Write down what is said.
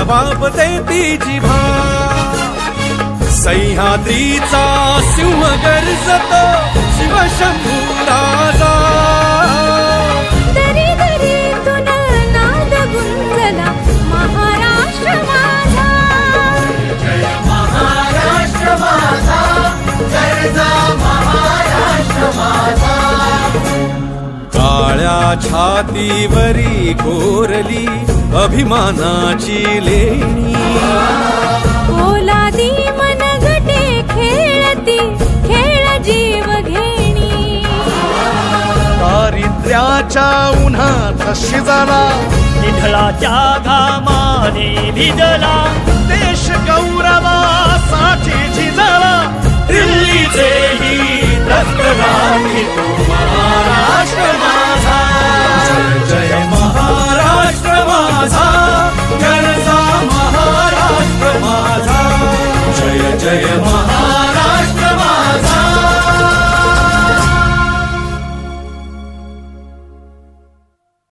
नवाब देती जिभा सह्याद्रीचा सिंह गर्जतो शिवशंभू राजा दरी दरीतून नाद गुंजला महाराष्ट्र माझा जय महाराष्ट्र माझा गर्जा महाराष्ट्र माझा काळ्या छातीवरी कोरली अभिमानाची लेणी ओलादी मनगटे खेळती खेळ जीव घेणी दारिद्र्याच्या उन्हात शिजला निधळाच्या घामाने भिजला देश गौरवा